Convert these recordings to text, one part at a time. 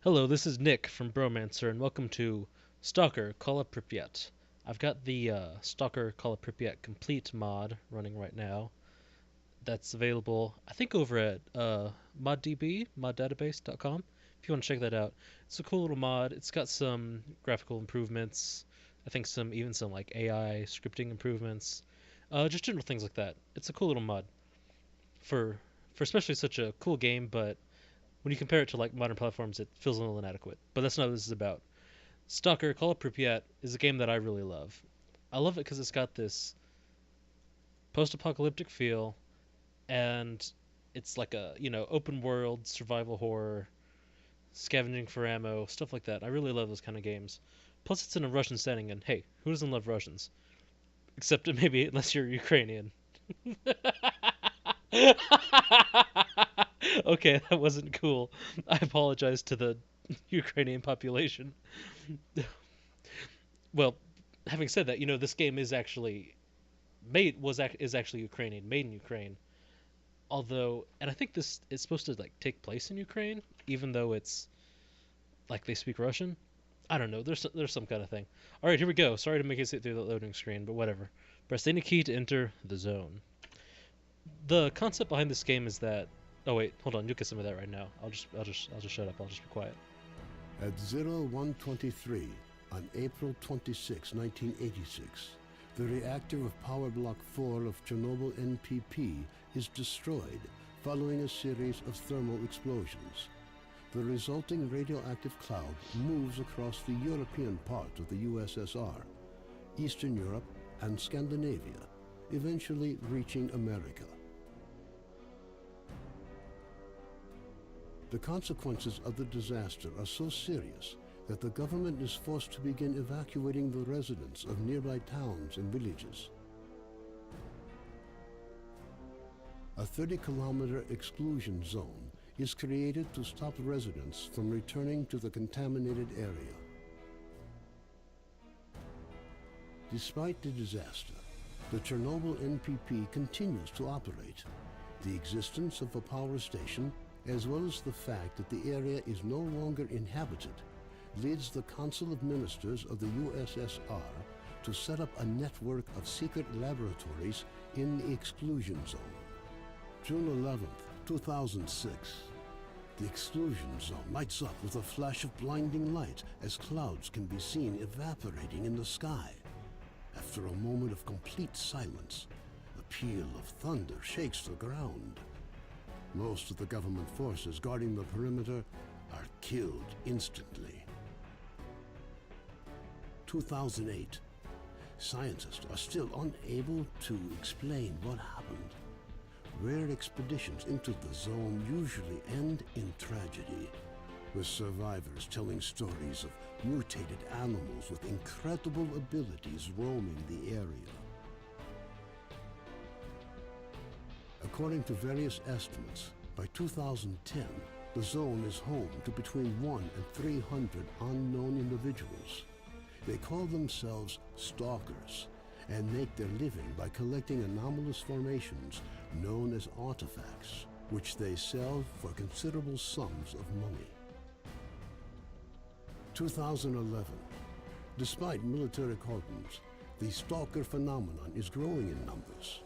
Hello, this is Nick from Bromancer, and welcome to Stalker Call of Pripyat. I've got the Stalker Call of Pripyat Complete mod running right now. That's available, I think, over at moddatabase.com. If you want to check that out, it's a cool little mod. It's got some graphical improvements. I think even some like AI scripting improvements. Just general things like that. It's a cool little mod for for especially such a cool game, but when you compare it to like modern platforms, it feels a little inadequate. But that's not what this is about. Stalker Call of Pripyat is a game that I really love. I love it because it's got this post-apocalyptic feel, and it's like a open world survival horror, scavenging for ammo, stuff like that. I really love those kind of games. Plus, it's in a Russian setting, and hey, who doesn't love Russians? Except maybe unless you're Ukrainian. Okay, that wasn't cool. I apologize to the Ukrainian population. Well, having said that, this game is actually is actually Ukrainian, made in Ukraine. Although, and I think this is supposed to like take place in Ukraine, even though it's like they speak Russian. I don't know. There's some kind of thing. All right, here we go. Sorry to make it sit through the loading screen, but whatever. Press any key to enter the zone. The concept behind this game is that. Oh wait, hold on. You'll get some of that right now. I'll just shut up. I'll just be quiet. At 0123 on April 26, 1986, the reactor of Power Block 4 of Chernobyl NPP is destroyed following a series of thermal explosions. The resulting radioactive cloud moves across the European part of the USSR, Eastern Europe, and Scandinavia, eventually reaching America. The consequences of the disaster are so serious that the government is forced to begin evacuating the residents of nearby towns and villages. A 30-kilometer exclusion zone is created to stop residents from returning to the contaminated area. Despite the disaster, the Chernobyl NPP continues to operate. The existence of a power station, as well as the fact that the area is no longer inhabited, leads the Council of Ministers of the USSR to set up a network of secret laboratories in the exclusion zone. June 11th, 2006. The exclusion zone lights up with a flash of blinding light as clouds can be seen evaporating in the sky. After a moment of complete silence, a peal of thunder shakes the ground. Most of the government forces guarding the perimeter are killed instantly. 2008. Scientists are still unable to explain what happened. Rare expeditions into the zone usually end in tragedy, with survivors telling stories of mutated animals with incredible abilities roaming the area. According to various estimates, by 2010, the zone is home to between 1 and 300 unknown individuals. They call themselves stalkers and make their living by collecting anomalous formations known as artifacts, which they sell for considerable sums of money. 2011. Despite military cordons, the stalker phenomenon is growing in numbers.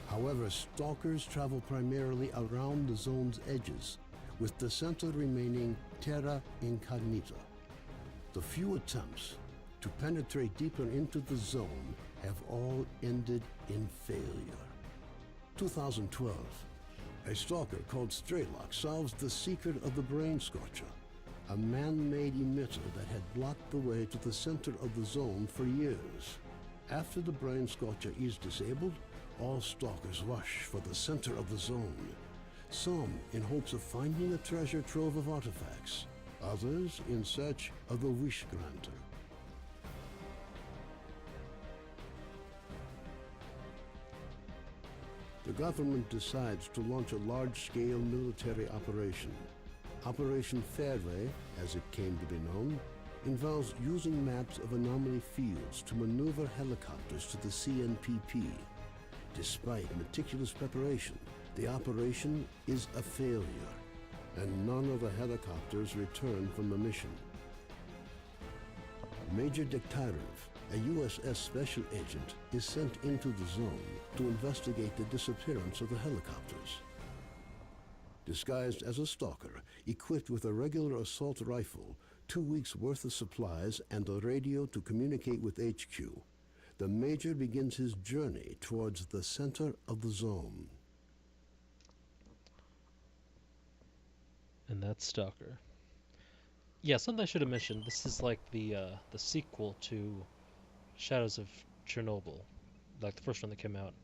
However, stalkers travel primarily around the zone's edges, with the center remaining terra incognita. The few attempts to penetrate deeper into the zone have all ended in failure. 2012. A stalker called S.T.A.L.K.E.R solves the secret of the brain scorcher, a man-made emitter that had blocked the way to the center of the zone for years. After the brain scorcher is disabled, all stalkers rush for the center of the zone, some in hopes of finding a treasure trove of artifacts, others in search of the wish granter. The government decides to launch a large-scale military operation. Operation Fairway, as it came to be known, involves using maps of anomaly fields to maneuver helicopters to the CNPP. Despite meticulous preparation, the operation is a failure. and none of the helicopters returned from the mission. Major Dektarov, a USS special agent, is sent into the zone to investigate the disappearance of the helicopters. Disguised as a stalker, equipped with a regular assault rifle, 2 weeks' worth of supplies, and a radio to communicate with HQ, the Major begins his journey towards the center of the zone. And that's Stalker. Yeah, something I should have mentioned. This is like the sequel to Shadows of Chernobyl, like the first one that came out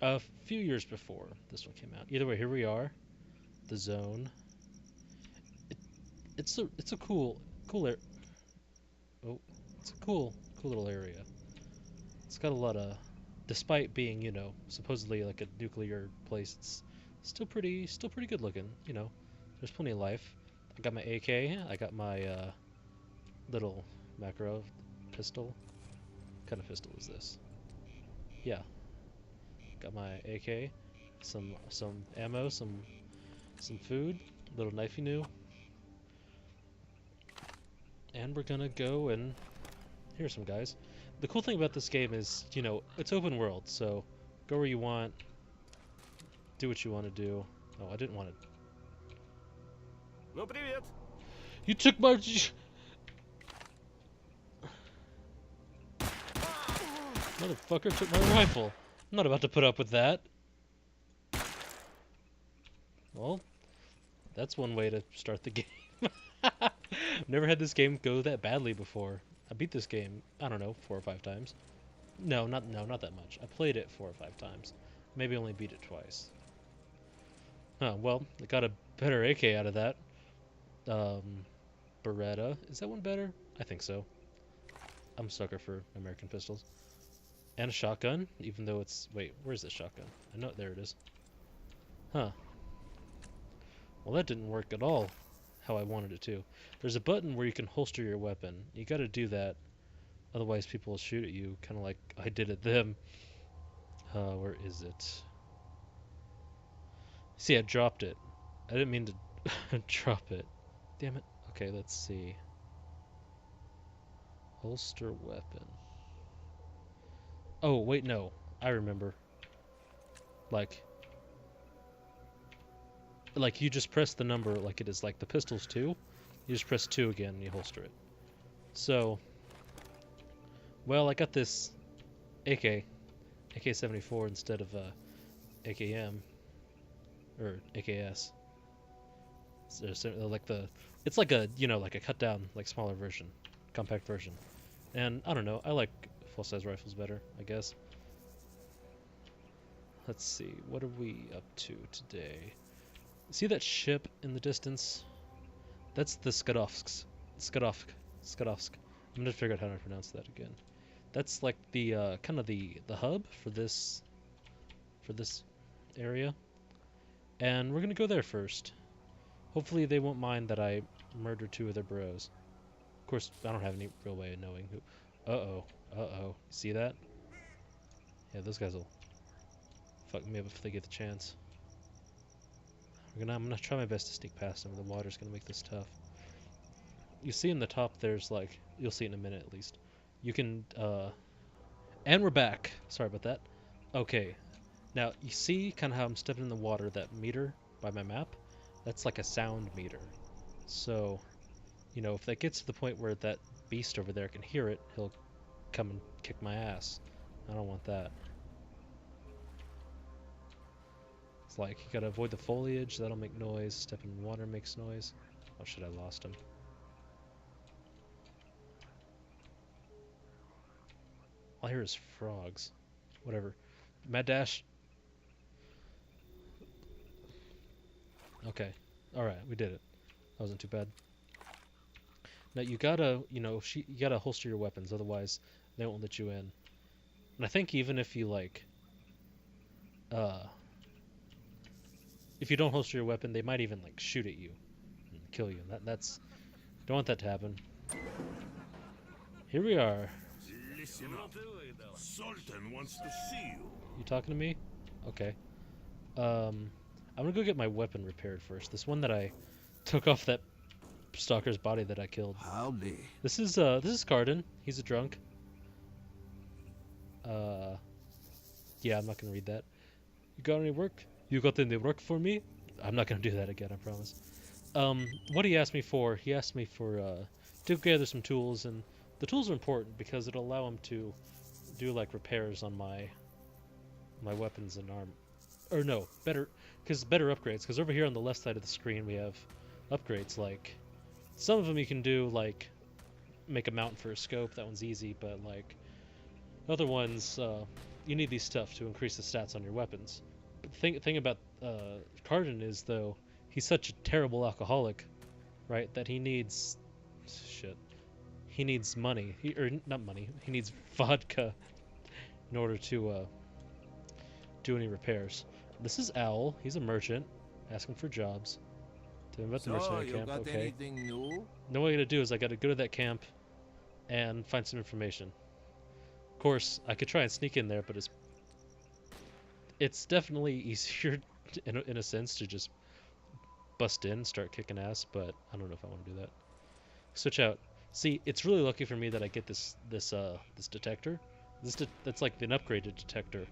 a few years before this one came out. Either way, here we are, the zone. It's a cool oh, it's a cool little area. It's got a lot of, despite being, you know, supposedly like a nuclear place, it's still pretty good looking. You know, there's plenty of life. I got my AK. I got my little macro pistol. What kind of pistol is this? Yeah, got my AK, some ammo, some food, little knifey new, and we're gonna go and here's some guys. The cool thing about this game is, you know, it's open world, so go where you want, do what you want to do. Oh, I didn't want to. Ну привет. You took my. Motherfucker took my rifle. I'm not about to put up with that. Well, that's one way to start the game. I've never had this game go that badly before. I beat this game, I don't know, 4 or 5 times. No, not that much. I played it 4 or 5 times. Maybe only beat it twice. Oh, well, I got a better AK out of that. Beretta. Is that one better? I think so. I'm a sucker for American pistols. And a shotgun, even though it's... Wait, where's the shotgun? I know, there it is. Huh. Well, that didn't work at all how I wanted it to. There's a button where you can holster your weapon. You gotta do that, otherwise people will shoot at you, kind of like I did at them. Where is it? See, I dropped it. I didn't mean to drop it. Damn it. Okay, let's see. Holster weapon. Oh, wait, no. I remember. Like you just press the number like it is like the pistol's 2. You just press 2 again and you holster it. So, well, I got this AK-74 instead of AKM or AKS. So, like it's like a, you know, like a cut down, like smaller version, compact version. And I don't know, I like full size rifles better, I guess. Let's see, what are we up to today? See that ship in the distance? That's the Skadovsk. Skadovsk. I'm gonna figure out how to pronounce that again. That's like the kind of the hub for this area, and we're gonna go there first. Hopefully they won't mind that I murdered 2 of their bros. Of course, I don't have any real way of knowing who. Uh-oh. See that? Yeah, those guys will fuck me up if they get the chance. I'm gonna try my best to sneak past them. The water's gonna make this tough. You see in the top there's like, you'll see in a minute at least. You can, and we're back. Sorry about that. Okay. Now, you see kind of how I'm stepping in the water, that meter by my map? That's like a sound meter. So, you know, if that gets to the point where that beast over there can hear it, he'll come and kick my ass. I don't want that. It's like, you gotta avoid the foliage, that'll make noise. Stepping in water makes noise. Oh shit, I lost him. All I hear is frogs. Whatever. Mad dash. Okay. Alright, we did it. That wasn't too bad. Now you gotta, you know, you gotta holster your weapons, otherwise they won't let you in. And I think even if you like, if you don't holster your weapon, they might even like shoot at you and kill you. That's don't want that to happen. Here we are. Listen up. Sultan wants to see you. You talking to me? Okay. I'm gonna go get my weapon repaired first. This one that I took off that stalker's body that I killed. Howdy. This is Carden. He's a drunk. Uh, yeah, I'm not gonna read that. You got any work? You got any work for me? I'm not gonna do that again, I promise. What he asked me for, he asked me for to gather some tools, and the tools are important because it'll allow him to do like repairs on my weapons and arm, or no, better upgrades. Because over here on the left side of the screen we have upgrades. Like some of them you can do like make a mount for a scope. That one's easy, but like other ones, you need these stuff to increase the stats on your weapons. But the thing about Cardin is, though, he's such a terrible alcoholic, right, that he needs shit. He needs money. Or not money. He needs vodka in order to do any repairs. This is Owl. He's a merchant, asking for jobs. Tell him about the mercenary camp. Got Okay. anything new? Now what I gotta do is I gotta go to that camp and find some information. Of course, I could try and sneak in there, but it's definitely easier in a sense to just bust in, start kicking ass. But I don't know if I want to do that. Switch out. See, it's really lucky for me that I get this detector. That's like an upgraded detector,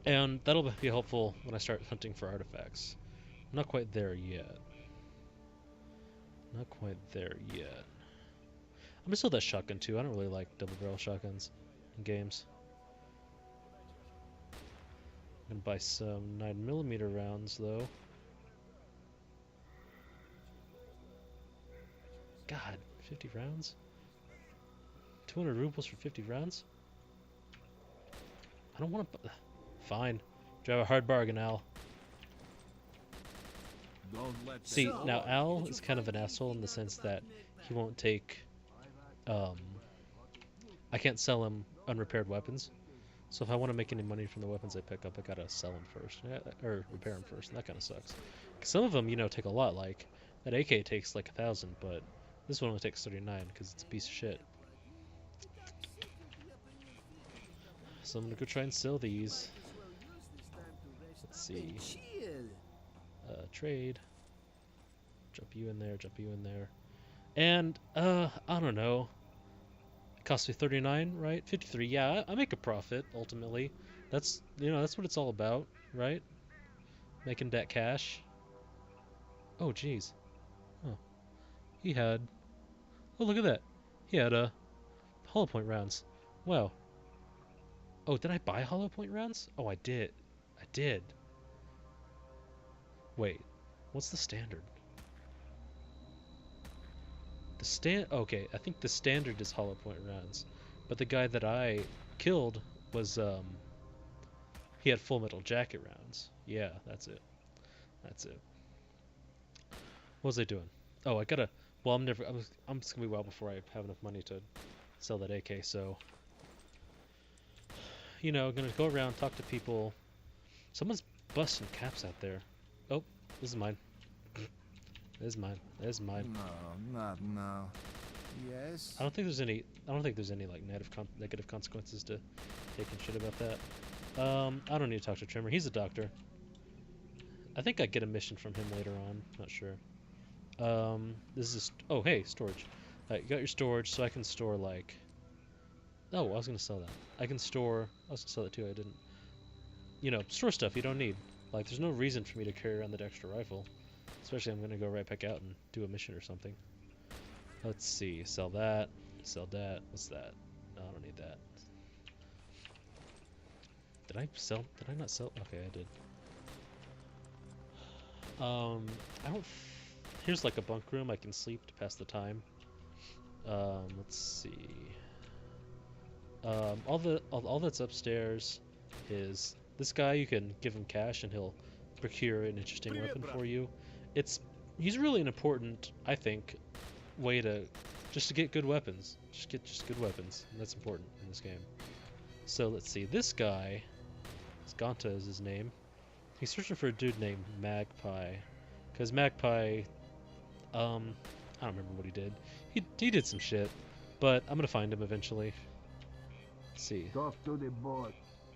and that'll be helpful when I start hunting for artifacts. I'm not quite there yet. Not quite there yet. I'm gonna sell that shotgun too. I don't really like double barrel shotguns in games. I'm gonna buy some 9mm rounds though. God, 50 rounds? 200 rubles for 50 rounds? I don't want to. Fine. Drive a hard bargain, Al. Don't let See, them- now Al is kind of an asshole in the sense that he won't take. I can't sell him unrepaired weapons. So if I want to make any money from the weapons I pick up, I gotta sell them first, or repair them first, and that kind of sucks. 'Cause some of them, take a lot. Like that AK takes like 1,000, but this one only takes 39 because it's a piece of shit. So I'm gonna go try and sell these. Let's see. Trade. Drop you in there. Drop you in there. And I don't know. It cost me 39, right? 53. Yeah, I make a profit ultimately. That's that's what it's all about, right? Making that cash. Oh, jeez. Oh, he had. Oh, look at that. He had hollow point rounds. Wow. Oh, did I buy hollow point rounds? Oh, I did. I did. Wait, what's the standard? Okay, I think the standard is hollow point rounds, but the guy that I killed was he had full metal jacket rounds. Yeah, that's it. That's it. What was I doing? Oh, I gotta. Well, I'm just gonna be a while before I have enough money to sell that AK. So, I'm gonna go around, talk to people. Someone's busting caps out there. Oh, this is mine. This is mine. This is mine. No, not now. Yes? I don't think there's any like negative consequences to taking shit about that. I don't need to talk to Trimmer. He's a doctor. I think I get a mission from him later on. Not sure. This is oh hey, storage. You got your storage, so I can store like. Oh, I was gonna sell that. I was gonna sell that too. I didn't. Store stuff you don't need. Like, there's no reason for me to carry around that extra rifle. Especially, I'm gonna go right back out and do a mission or something. Let's see. Sell that. Sell that. What's that? No, I don't need that. Did I not sell? Okay, I did. I don't. Here's like a bunk room I can sleep to pass the time. Let's see. All that's upstairs is this guy. You can give him cash and he'll procure an interesting weapon for you. He's really an important, I think, way to get good weapons. Just good weapons. And that's important in this game. So let's see. This guy, Skanta is his name. He's searching for a dude named Magpie, because Magpie, I don't remember what he did. He did some shit, but I'm gonna find him eventually. Let's see. Talk to the boss.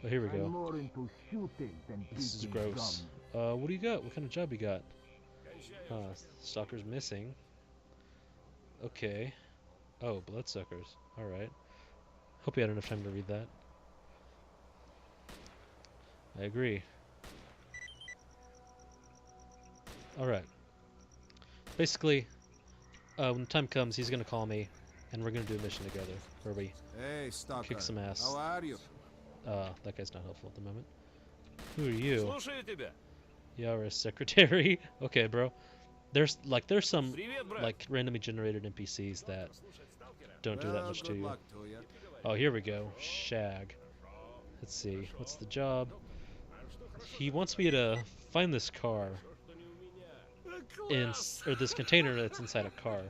Oh, here we I'm go. more into shooting than This is beating gross. drums. What do you got? What kind of job you got? Stalker's missing. Okay. Oh, bloodsuckers. Alright. Hope you had enough time to read that. I agree. Alright. Basically, when the time comes, he's gonna call me, and we're gonna do a mission together, where we Hey, Stalker. kick some ass. How are you? That guy's not helpful at the moment. Who are you? Слушаю тебя. You're a secretary? Okay, bro. There's some Привет, брат. like randomly generated NPCs that don't do that Well, much to good you. luck to you. Oh, here we go. Shag. Let's see. What's the job? He wants me to find this car or this container that's inside a car.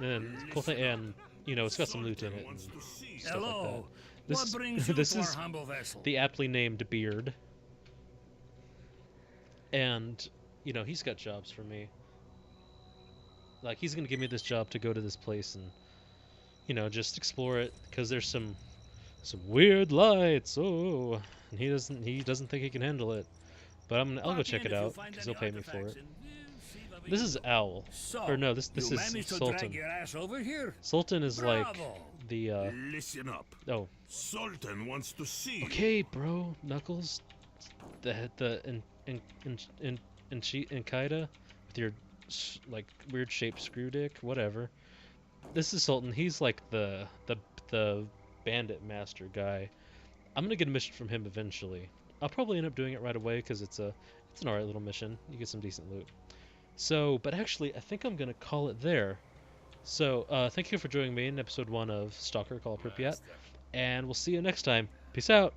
And cool thing, and you know, it's got some loot in it and Wants to see. stuff like that. Hello. This What is brings you this to is our humble vessel? the aptly named Beard. And you know, he's got jobs for me. Like he's gonna give me this job to go to this place and you know just explore it because there's some weird lights. Oh, and he doesn't think he can handle it. But I'll go check it out because he'll pay me for it. This is Owl. So, Or no, this you is managed to Sultan. drag your ass over here? Sultan is like Bravo. the Listen up. oh. Sultan wants to see. Okay, bro, Knuckles. The in Kaida with your like weird shaped screw dick, whatever. This is Sultan. He's like the bandit master guy. I'm gonna get a mission from him eventually. I'll probably end up doing it right away because it's an alright little mission. You get some decent loot. So, but actually, I think I'm gonna call it there. So, thank you for joining me in episode 1 of Stalker: Call of Pripyat, and we'll see you next time. Peace out.